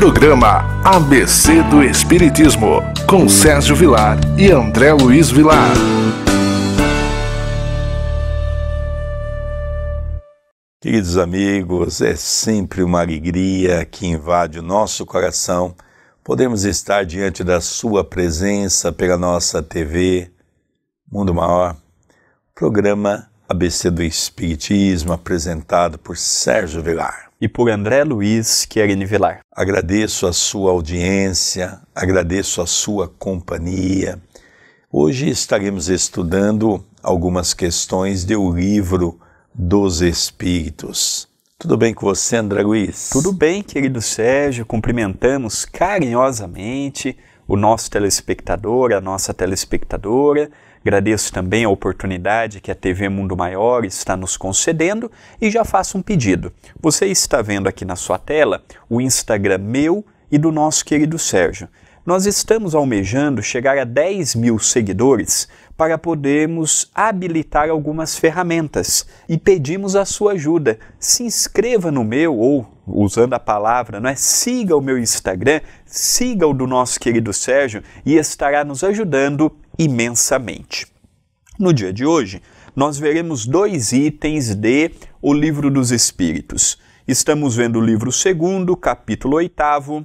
Programa ABC do Espiritismo, com Sérgio Vilar e André Luiz Vilar. Queridos amigos, é sempre uma alegria que invade o nosso coração. Podemos estar diante da sua presença pela nossa TV, Mundo Maior, programa ABC do Espiritismo, apresentado por Sérgio Vilar. E por André Luiz Querini Vilar. Agradeço a sua audiência, agradeço a sua companhia. Hoje estaremos estudando algumas questões do Livro dos Espíritos. Tudo bem com você, André Luiz? Tudo bem, querido Sérgio. Cumprimentamos carinhosamente o nosso telespectador, a nossa telespectadora. Agradeço também a oportunidade que a TV Mundo Maior está nos concedendo e já faço um pedido. Você está vendo aqui na sua tela o Instagram meu e do nosso querido Sérgio. Nós estamos almejando chegar a 10 mil seguidores para podermos habilitar algumas ferramentas e pedimos a sua ajuda. Se inscreva no meu, ou usando a palavra, siga o meu Instagram, siga o do nosso querido Sérgio e estará nos ajudando imensamente. No dia de hoje, nós veremos 2 itens de O Livro dos Espíritos. Estamos vendo o livro 2º, capítulo 8º,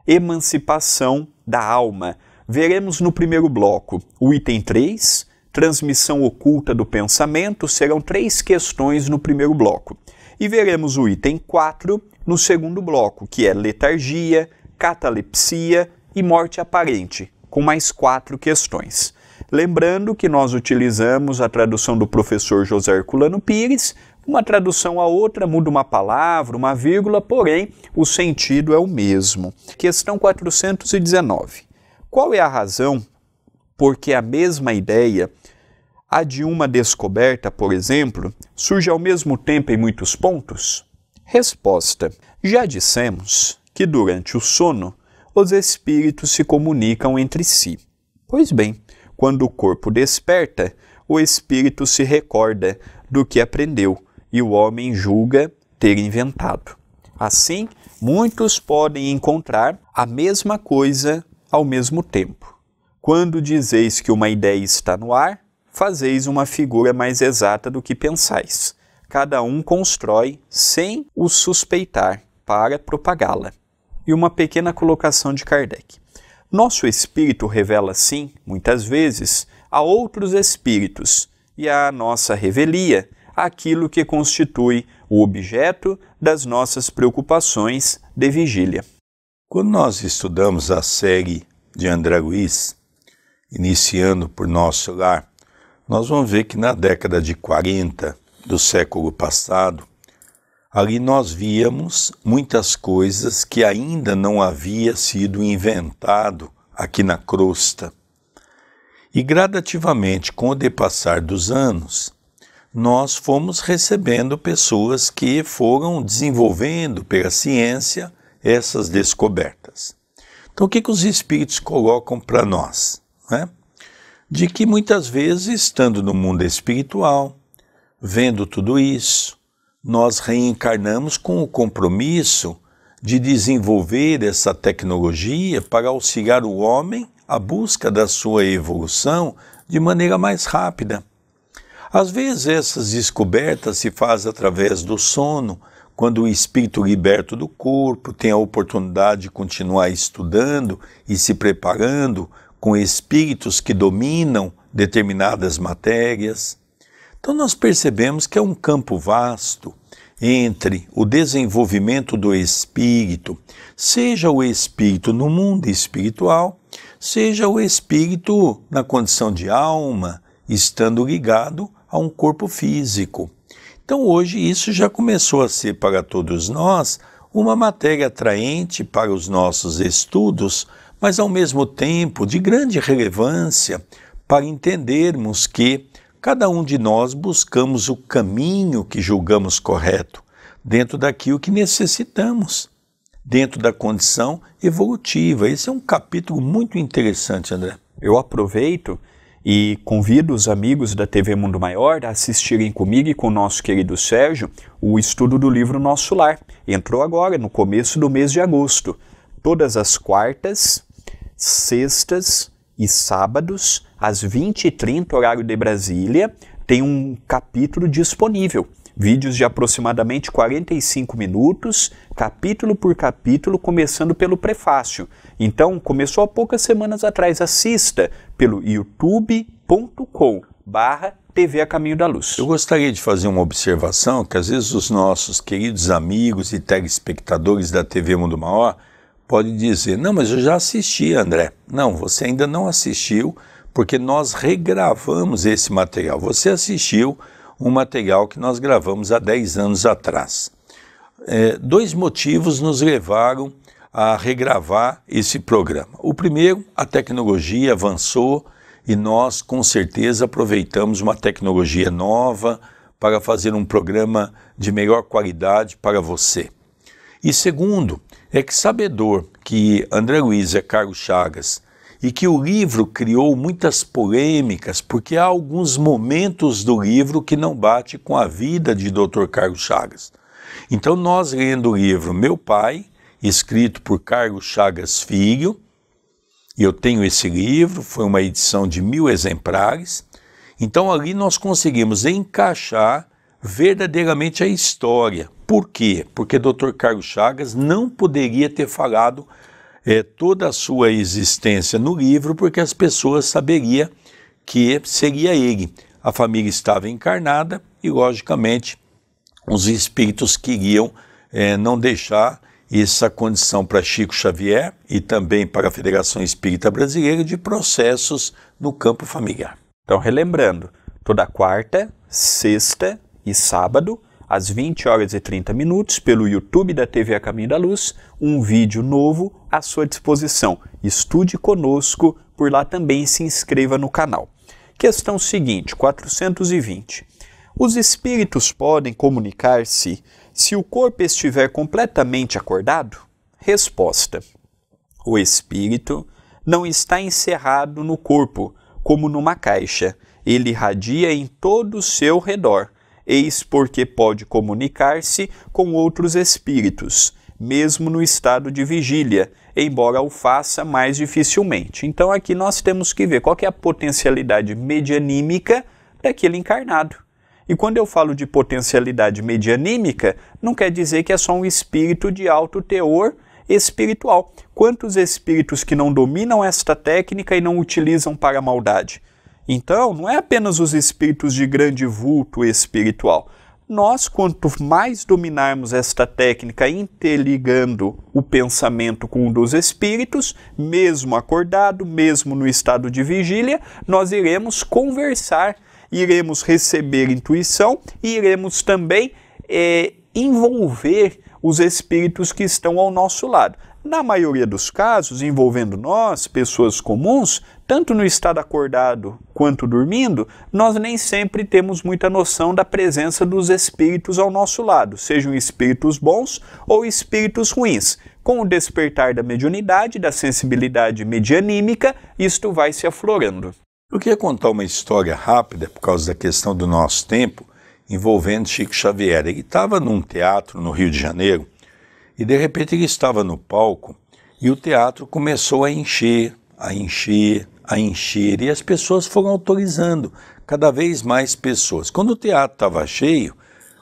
Emancipação da Alma. Veremos no primeiro bloco o item 3, Transmissão Oculta do Pensamento, serão 3 questões no primeiro bloco. E veremos o item 4 no segundo bloco, que é Letargia, Catalepsia e Morte Aparente, com mais 4 questões. Lembrando que nós utilizamos a tradução do professor José Herculano Pires, uma tradução a outra muda uma palavra, uma vírgula, porém o sentido é o mesmo. Questão 419. Qual é a razão por que a mesma ideia, a de uma descoberta, por exemplo, surge ao mesmo tempo em muitos pontos? Resposta. Já dissemos que durante o sono, os espíritos se comunicam entre si. Pois bem, quando o corpo desperta, o espírito se recorda do que aprendeu e o homem julga ter inventado. Assim, muitos podem encontrar a mesma coisa ao mesmo tempo. Quando dizeis que uma ideia está no ar, fazeis uma figura mais exata do que pensais. Cada um constrói sem o suspeitar para propagá-la. E uma pequena colocação de Kardec. Nosso espírito revela, sim, muitas vezes, a outros espíritos e à nossa revelia aquilo que constitui o objeto das nossas preocupações de vigília. Quando nós estudamos a série de André Luiz, iniciando por Nosso Lar, nós vamos ver que na década de 40 do século passado, ali nós víamos muitas coisas que ainda não havia sido inventado aqui na crosta. E gradativamente, com o depassar dos anos, nós fomos recebendo pessoas que foram desenvolvendo pela ciência essas descobertas. Então o que os espíritos colocam para nós? De que muitas vezes, estando no mundo espiritual, vendo tudo isso, nós reencarnamos com o compromisso de desenvolver essa tecnologia para auxiliar o homem à busca da sua evolução de maneira mais rápida. Às vezes essas descobertas se fazem através do sono, quando o espírito liberto do corpo tem a oportunidade de continuar estudando e se preparando com espíritos que dominam determinadas matérias. Então nós percebemos que é um campo vasto entre o desenvolvimento do espírito, seja o espírito no mundo espiritual, seja o espírito na condição de alma, estando ligado a um corpo físico. Então hoje isso já começou a ser para todos nós uma matéria atraente para os nossos estudos, mas ao mesmo tempo de grande relevância para entendermos que cada um de nós buscamos o caminho que julgamos correto, dentro daquilo que necessitamos, dentro da condição evolutiva. Esse é um capítulo muito interessante, André. Eu aproveito e convido os amigos da TV Mundo Maior a assistirem comigo e com o nosso querido Sérgio o estudo do livro Nosso Lar. Entrou agora, no começo do mês de agosto. todas as quartas, sextas e sábados, às 20h30, horário de Brasília, tem um capítulo disponível. Vídeos de aproximadamente 45 minutos, capítulo por capítulo, começando pelo prefácio. Então, começou há poucas semanas atrás. Assista pelo youtube.com/TV A Caminho da Luz. Eu gostaria de fazer uma observação que às vezes os nossos queridos amigos e telespectadores da TV Mundo Maior podem dizer: não, mas eu já assisti, André. Não, você ainda não assistiu, porque nós regravamos esse material. Você assistiu um material que nós gravamos há 10 anos atrás. Dois motivos nos levaram a regravar esse programa. O primeiro, a tecnologia avançou e nós com certeza aproveitamos uma tecnologia nova para fazer um programa de melhor qualidade para você. E segundo, é que sabedor que André Luiz é Carlos Chagas e que o livro criou muitas polêmicas, porque há alguns momentos do livro que não bate com a vida de Dr. Carlos Chagas. Então nós lendo o livro Meu Pai, escrito por Carlos Chagas Filho, e eu tenho esse livro, foi uma edição de 1000 exemplares, então ali nós conseguimos encaixar verdadeiramente a história. Por quê? Porque Dr. Carlos Chagas não poderia ter falado toda a sua existência no livro, porque as pessoas saberiam que seria ele. A família estava encarnada e, logicamente, os espíritos queriam não deixar essa condição para Chico Xavier e também para a Federação Espírita Brasileira de processos no campo familiar. Então, relembrando, toda quarta, sexta e sábado, às 20h30, pelo YouTube da TV A Caminho da Luz, um vídeo novo à sua disposição. Estude conosco, por lá também se inscreva no canal. Questão seguinte, 420. Os espíritos podem comunicar-se se o corpo estiver completamente acordado? Resposta. O espírito não está encerrado no corpo, como numa caixa. Ele irradia em todo o seu redor. Eis porque pode comunicar-se com outros espíritos, mesmo no estado de vigília, embora o faça mais dificilmente. Então aqui nós temos que ver qual que é a potencialidade medianímica daquele encarnado. E quando eu falo de potencialidade medianímica, não quer dizer que é só um espírito de alto teor espiritual. Quantos espíritos que não dominam esta técnica e não utilizam para a maldade? Então, não é apenas os espíritos de grande vulto espiritual. Nós, quanto mais dominarmos esta técnica interligando o pensamento com o dos espíritos, mesmo acordado, mesmo no estado de vigília, nós iremos conversar, iremos receber intuição e iremos também envolver os espíritos que estão ao nosso lado. Na maioria dos casos, envolvendo nós, pessoas comuns, tanto no estado acordado quanto dormindo, nós nem sempre temos muita noção da presença dos espíritos ao nosso lado, sejam espíritos bons ou espíritos ruins. Com o despertar da mediunidade, da sensibilidade medianímica, isto vai se aflorando. Eu queria contar uma história rápida, por causa da questão do nosso tempo, envolvendo Chico Xavier. Ele estava num teatro no Rio de Janeiro, e de repente ele estava no palco e o teatro começou a encher, e as pessoas foram autorizando, cada vez mais pessoas. Quando o teatro estava cheio,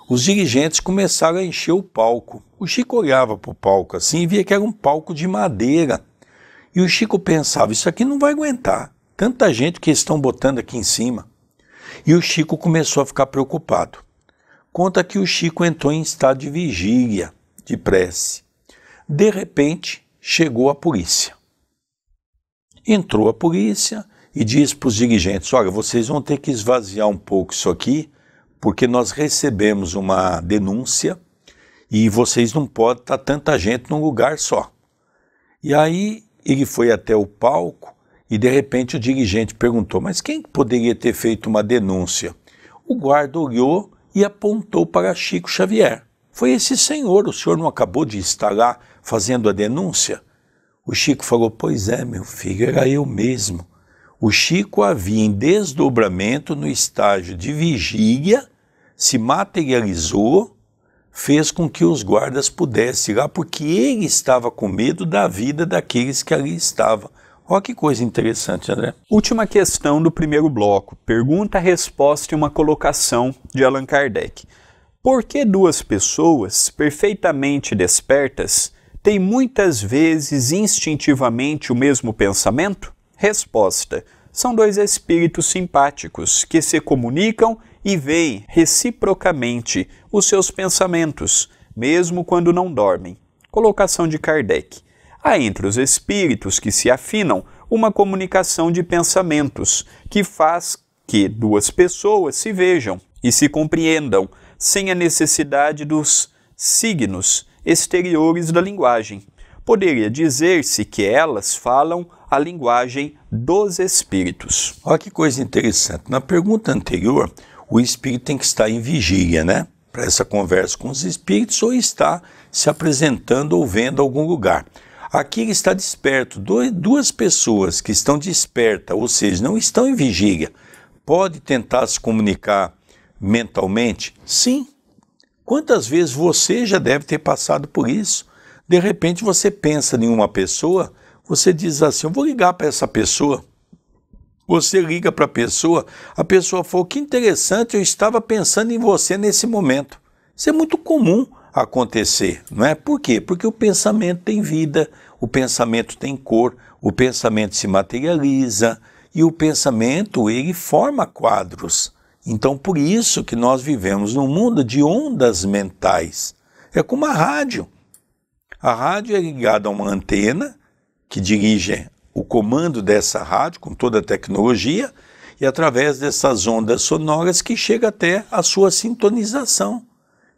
os dirigentes começaram a encher o palco. O Chico olhava para o palco assim e via que era um palco de madeira. E o Chico pensava, isso aqui não vai aguentar, tanta gente que estão botando aqui em cima. E o Chico começou a ficar preocupado. Conta que o Chico entrou em estado de vigília, de prece. De repente, chegou a polícia. Entrou a polícia e disse para os dirigentes, olha, vocês vão ter que esvaziar um pouco isso aqui, porque nós recebemos uma denúncia e vocês não podem estar tanta gente num lugar só. E aí ele foi até o palco e de repente o dirigente perguntou, mas quem poderia ter feito uma denúncia? O guarda olhou e apontou para Chico Xavier. Foi esse senhor, o senhor não acabou de estar lá fazendo a denúncia? O Chico falou, pois é, meu filho, era eu mesmo. O Chico havia em desdobramento no estágio de vigília, se materializou, fez com que os guardas pudessem ir lá, porque ele estava com medo da vida daqueles que ali estavam. Olha que coisa interessante, André. Última questão do primeiro bloco. Pergunta, resposta e uma colocação de Allan Kardec. Por que duas pessoas perfeitamente despertas têm muitas vezes instintivamente o mesmo pensamento? Resposta. São dois espíritos simpáticos que se comunicam e veem reciprocamente os seus pensamentos, mesmo quando não dormem. Colocação de Kardec. Há entre os espíritos que se afinam uma comunicação de pensamentos que faz que duas pessoas se vejam e se compreendam sem a necessidade dos signos exteriores da linguagem. Poderia dizer-se que elas falam a linguagem dos espíritos. Olha que coisa interessante. Na pergunta anterior, o espírito tem que estar em vigília, né? Para essa conversa com os espíritos, ou está se apresentando ou vendo algum lugar. Aqui ele está desperto. Duas pessoas que estão despertas, ou seja, não estão em vigília, pode tentar se comunicar mentalmente? Sim. Quantas vezes você já deve ter passado por isso? De repente você pensa em uma pessoa, você diz assim, eu vou ligar para essa pessoa. Você liga para a pessoa fala, que interessante, eu estava pensando em você nesse momento. Isso é muito comum acontecer, não é? Por quê? Porque o pensamento tem vida, o pensamento tem cor, o pensamento se materializa e o pensamento, ele forma quadros. Então, por isso que nós vivemos num mundo de ondas mentais. É como a rádio. A rádio é ligada a uma antena que dirige o comando dessa rádio com toda a tecnologia e através dessas ondas sonoras que chega até a sua sintonização.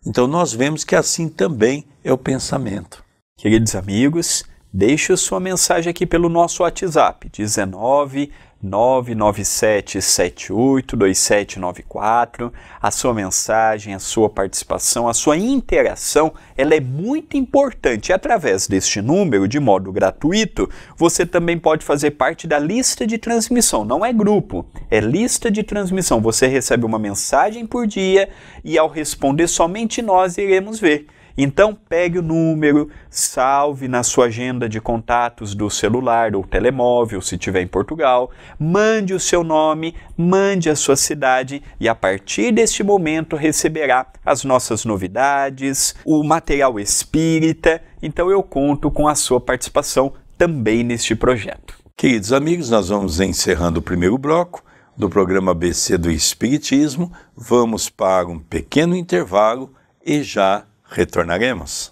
Então nós vemos que assim também é o pensamento. Queridos amigos, deixe sua mensagem aqui pelo nosso WhatsApp, 19 997 78 2794. A sua mensagem, a sua participação, a sua interação, ela é muito importante. E através deste número, de modo gratuito, você também pode fazer parte da lista de transmissão. Não é grupo, é lista de transmissão. Você recebe uma mensagem por dia e ao responder somente nós iremos ver. Então, pegue o número, salve na sua agenda de contatos do celular ou telemóvel, se estiver em Portugal, mande o seu nome, mande a sua cidade e a partir deste momento receberá as nossas novidades, o material espírita. Então, eu conto com a sua participação também neste projeto. Queridos amigos, nós vamos encerrando o primeiro bloco do programa ABC do Espiritismo. Vamos para um pequeno intervalo e já retornaremos.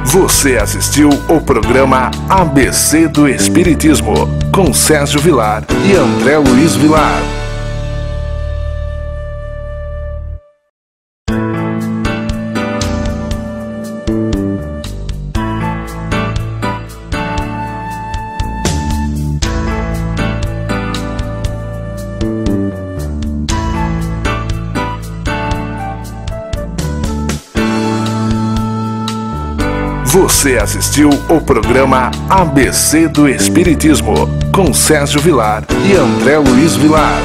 Você assistiu o programa ABC do Espiritismo, com Sérgio Vilar e André Luiz Vilar. Você assistiu o programa ABC do Espiritismo, com Sérgio Vilar e André Luiz Vilar.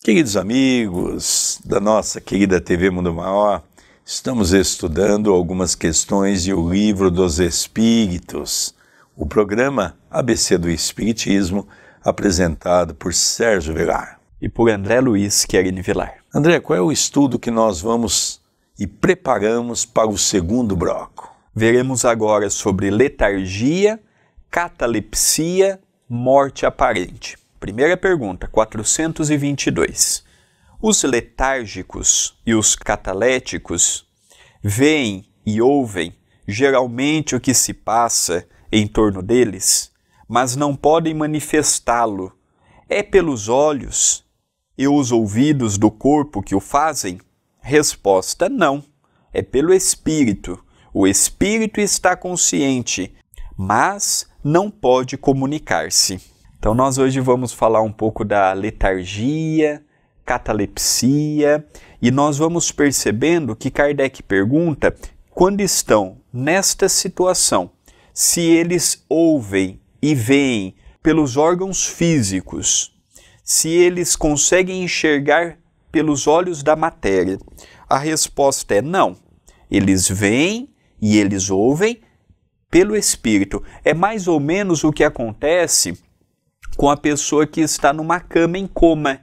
Queridos amigos da nossa querida TV Mundo Maior, estamos estudando algumas questões do Livro dos Espíritos, o programa ABC do Espiritismo, apresentado por Sérgio Vilar. E por André Luiz Querini Vilar. André, qual é o estudo que nós vamos e preparamos para o segundo bloco? Veremos agora sobre letargia, catalepsia, morte aparente. Primeira pergunta, 422. Os letárgicos e os cataléticos veem e ouvem geralmente o que se passa em torno deles, mas não podem manifestá-lo. É pelos olhos e os ouvidos do corpo que o fazem? Resposta: não. É pelo espírito. O espírito está consciente, mas não pode comunicar-se. Então nós hoje vamos falar um pouco da letargia, catalepsia, e nós vamos percebendo que Kardec pergunta, quando estão nesta situação, se eles ouvem e veem pelos órgãos físicos, se eles conseguem enxergar pelos olhos da matéria. A resposta é não. Eles veem e eles ouvem pelo espírito. É mais ou menos o que acontece com a pessoa que está numa cama em coma.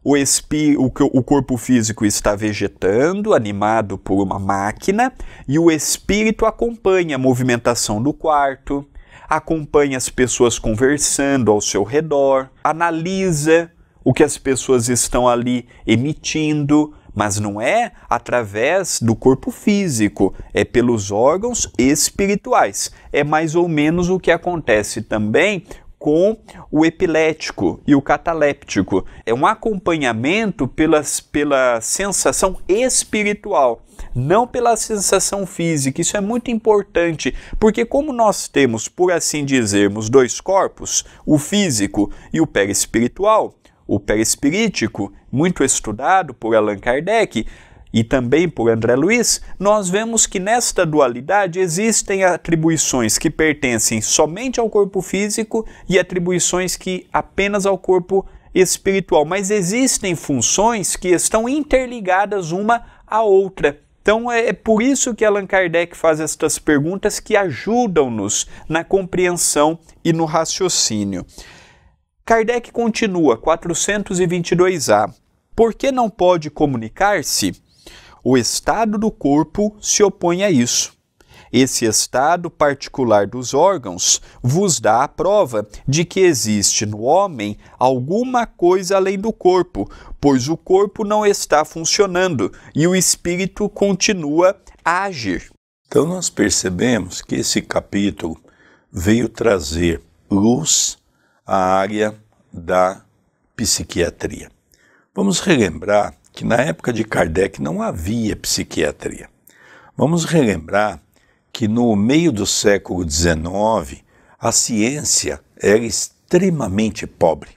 O corpo físico está vegetando, animado por uma máquina, e o espírito acompanha a movimentação do quarto, acompanha as pessoas conversando ao seu redor, analisa o que as pessoas estão ali emitindo, mas não é através do corpo físico, é pelos órgãos espirituais. É mais ou menos o que acontece também com o epilético e o cataléptico. É um acompanhamento pela sensação espiritual, não pela sensação física. Isso é muito importante, porque como nós temos, por assim dizermos, dois corpos, o físico e o perispiritual, o perispirítico, muito estudado por Allan Kardec, e também por André Luiz, nós vemos que nesta dualidade existem atribuições que pertencem somente ao corpo físico e atribuições que apenas ao corpo espiritual. Mas existem funções que estão interligadas uma à outra. Então é por isso que Allan Kardec faz estas perguntas que ajudam-nos na compreensão e no raciocínio. Kardec continua, 422A. Por que não pode comunicar-se? O estado do corpo se opõe a isso. Esse estado particular dos órgãos vos dá a prova de que existe no homem alguma coisa além do corpo, pois o corpo não está funcionando e o espírito continua a agir. Então nós percebemos que esse capítulo veio trazer luz à área da psiquiatria. Vamos relembrar que na época de Kardec não havia psiquiatria. Vamos relembrar que no meio do século XIX a ciência era extremamente pobre.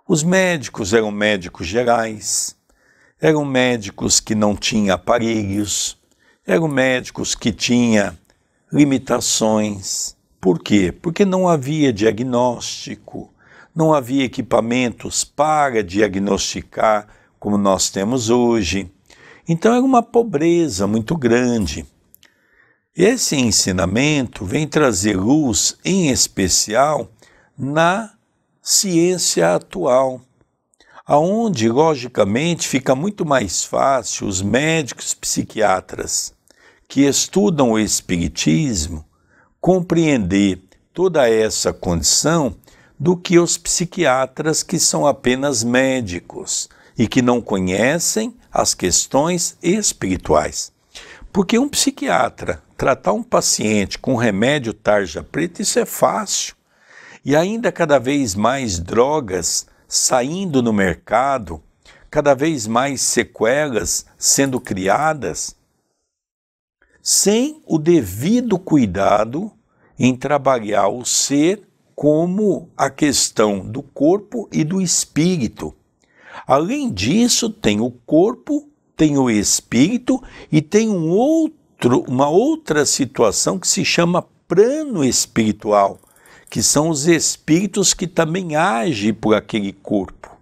Os médicos eram médicos gerais, eram médicos que não tinham aparelhos, eram médicos que tinham limitações. Por quê? Porque não havia diagnóstico, não havia equipamentos para diagnosticar como nós temos hoje. Então era uma pobreza muito grande. Esse ensinamento vem trazer luz, em especial, na ciência atual, aonde, logicamente, fica muito mais fácil os médicos psiquiatras que estudam o espiritismo compreender toda essa condição do que os psiquiatras que são apenas médicos e que não conhecem as questões espirituais. Porque um psiquiatra tratar um paciente com remédio tarja preta, isso é fácil. E ainda cada vez mais drogas saindo no mercado, cada vez mais sequelas sendo criadas, sem o devido cuidado em trabalhar o ser como a questão do corpo e do espírito. Além disso, tem o corpo, tem o espírito e tem uma outra situação que se chama plano espiritual, que são os espíritos que também agem por aquele corpo.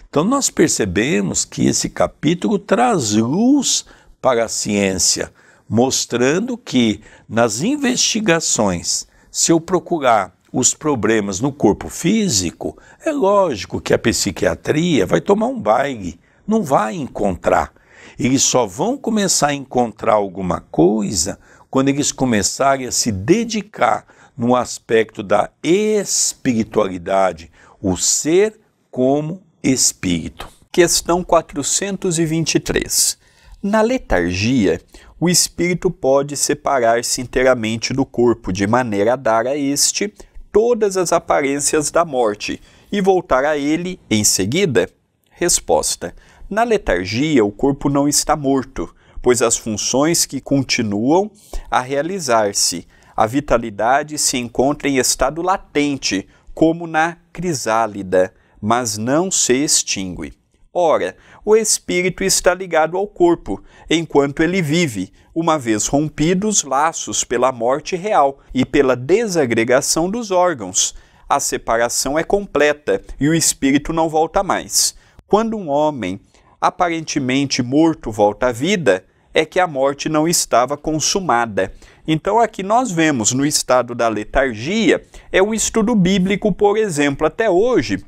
Então nós percebemos que esse capítulo traz luz para a ciência, mostrando que nas investigações, se eu procurar os problemas no corpo físico, é lógico que a psiquiatria vai tomar um baile, não vai encontrar. Eles só vão começar a encontrar alguma coisa quando eles começarem a se dedicar no aspecto da espiritualidade, o ser como espírito. Questão 423. Na letargia, o espírito pode separar-se inteiramente do corpo, de maneira a dar a este todas as aparências da morte e voltar a ele em seguida? Resposta. Na letargia, o corpo não está morto, pois as funções que continuam a realizar-se, a vitalidade se encontra em estado latente, como na crisálida, mas não se extingue. Ora, o espírito está ligado ao corpo, enquanto ele vive, uma vez rompidos os laços pela morte real e pela desagregação dos órgãos. A separação é completa e o espírito não volta mais. Quando um homem aparentemente morto volta à vida, é que a morte não estava consumada. Então aqui nós vemos no estado da letargia, é um estudo bíblico, por exemplo, até hoje,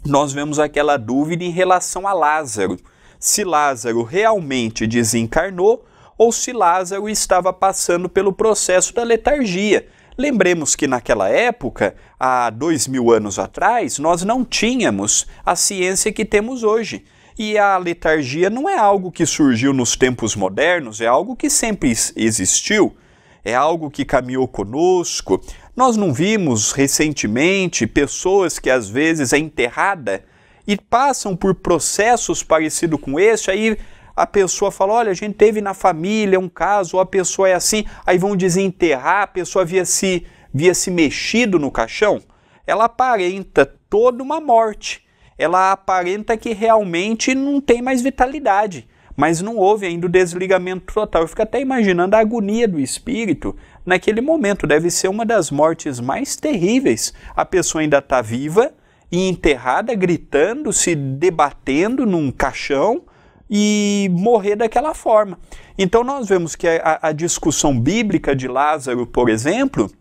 nós vemos aquela dúvida em relação a Lázaro. Se Lázaro realmente desencarnou ou se Lázaro estava passando pelo processo da letargia. Lembremos que naquela época, há 2000 anos atrás, nós não tínhamos a ciência que temos hoje. E a letargia não é algo que surgiu nos tempos modernos, é algo que sempre existiu, é algo que caminhou conosco. Nós não vimos recentemente pessoas que às vezes é enterrada e passam por processos parecidos com esse, aí a pessoa fala, olha, a gente teve na família um caso, ou a pessoa é assim, aí vão desenterrar, a pessoa havia se mexido no caixão, ela aparenta toda uma morte, ela aparenta que realmente não tem mais vitalidade, mas não houve ainda o desligamento total. Eu fico até imaginando a agonia do espírito naquele momento, deve ser uma das mortes mais terríveis. A pessoa ainda está viva e enterrada, gritando, se debatendo num caixão e morrer daquela forma. Então nós vemos que a discussão bíblica de Lázaro, por exemplo,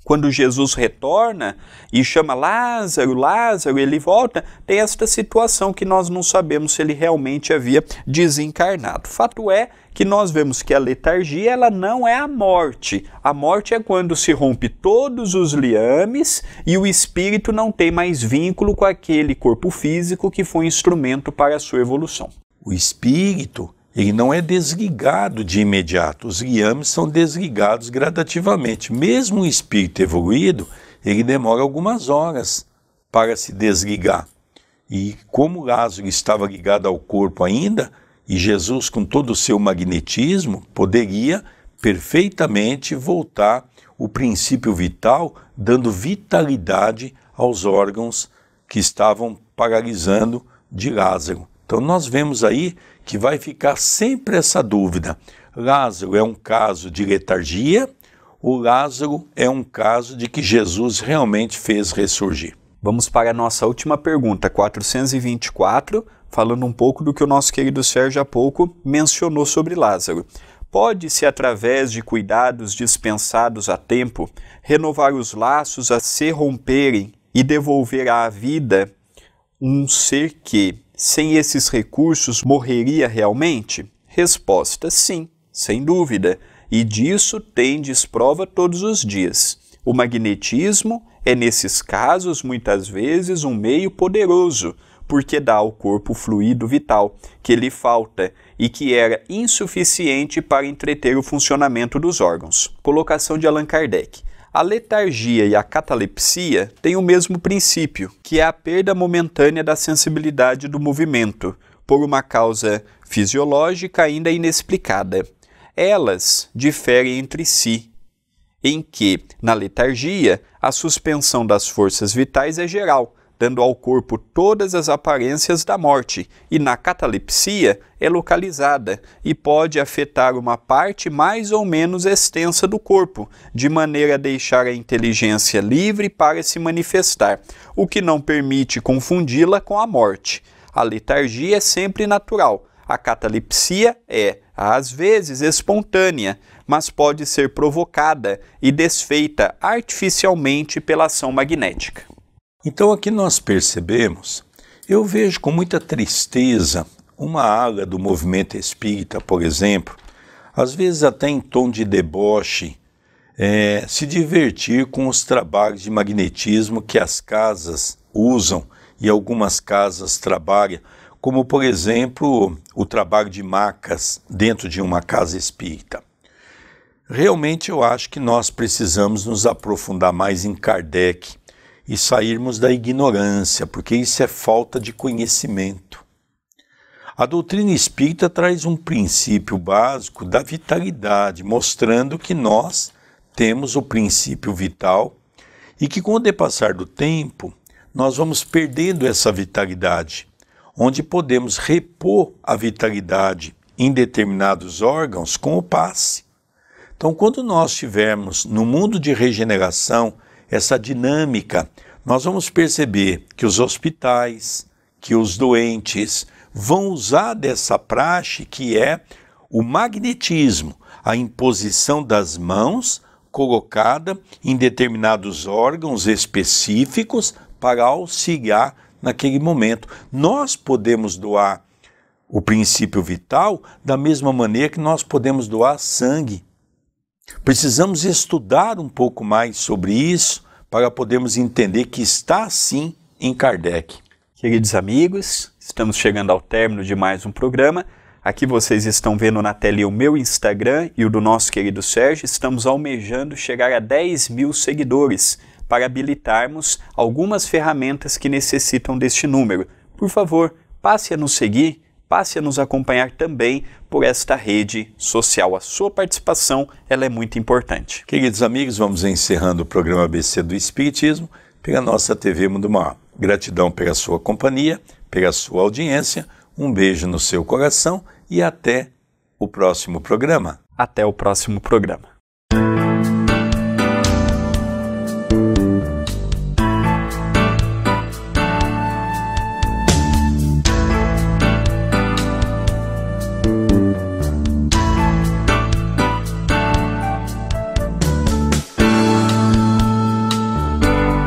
quando Jesus retorna e chama Lázaro, Lázaro, ele volta, tem esta situação que nós não sabemos se ele realmente havia desencarnado. Fato é que nós vemos que a letargia ela não é a morte. A morte é quando se rompe todos os liames e o espírito não tem mais vínculo com aquele corpo físico que foi instrumento para a sua evolução. O espírito, ele não é desligado de imediato, os liames são desligados gradativamente. Mesmo o espírito evoluído, ele demora algumas horas para se desligar. E como Lázaro estava ligado ao corpo ainda, e Jesus com todo o seu magnetismo, poderia perfeitamente voltar o princípio vital, dando vitalidade aos órgãos que estavam paralisando de Lázaro. Então nós vemos aí que vai ficar sempre essa dúvida. Lázaro é um caso de letargia ou Lázaro é um caso de que Jesus realmente fez ressurgir? Vamos para a nossa última pergunta, 424, falando um pouco do que o nosso querido Sérgio há pouco mencionou sobre Lázaro. Pode-se, através de cuidados dispensados a tempo, renovar os laços a se romperem e devolver à vida um ser que, sem esses recursos, morreria realmente? Resposta: sim, sem dúvida, e disso tendes prova todos os dias. O magnetismo é, nesses casos, muitas vezes um meio poderoso, porque dá ao corpo o fluido vital que lhe falta e que era insuficiente para entreter o funcionamento dos órgãos. Colocação de Allan Kardec. A letargia e a catalepsia têm o mesmo princípio, que é a perda momentânea da sensibilidade do movimento, por uma causa fisiológica ainda inexplicada. Elas diferem entre si, em que, na letargia, a suspensão das forças vitais é geral, dando ao corpo todas as aparências da morte, e na catalepsia é localizada e pode afetar uma parte mais ou menos extensa do corpo, de maneira a deixar a inteligência livre para se manifestar, o que não permite confundi-la com a morte. A letargia é sempre natural, a catalepsia é, às vezes, espontânea, mas pode ser provocada e desfeita artificialmente pela ação magnética. Então aqui nós percebemos, eu vejo com muita tristeza uma ala do movimento espírita, por exemplo, às vezes até em tom de deboche, se divertir com os trabalhos de magnetismo que as casas usam e algumas casas trabalham, como por exemplo o trabalho de macas dentro de uma casa espírita. Realmente eu acho que nós precisamos nos aprofundar mais em Kardec, e sairmos da ignorância, porque isso é falta de conhecimento. A doutrina espírita traz um princípio básico da vitalidade, mostrando que nós temos o princípio vital E que com o depassar do tempo, nós vamos perdendo essa vitalidade, onde podemos repor a vitalidade em determinados órgãos com o passe. Então, quando nós tivermos no mundo de regeneração essa dinâmica, nós vamos perceber que os hospitais, que os doentes vão usar dessa praxe que é o magnetismo, a imposição das mãos colocada em determinados órgãos específicos para auxiliar naquele momento. Nós podemos doar o princípio vital da mesma maneira que nós podemos doar sangue. Precisamos estudar um pouco mais sobre isso para podermos entender que está sim em Kardec. Queridos amigos, estamos chegando ao término de mais um programa. Aqui vocês estão vendo na tela o meu Instagram e o do nosso querido Sérgio. Estamos almejando chegar a 10 mil seguidores para habilitarmos algumas ferramentas que necessitam deste número. Por favor, passe a nos seguir, passe a nos acompanhar também por esta rede social. A sua participação ela é muito importante. Queridos amigos, vamos encerrando o programa ABC do Espiritismo pela nossa TV Mundo Maior. Gratidão pela sua companhia, pela sua audiência. Um beijo no seu coração e até o próximo programa. Até o próximo programa.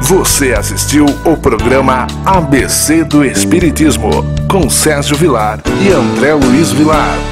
Você assistiu o programa ABC do Espiritismo, com Sérgio Vilar e André Luiz Vilar.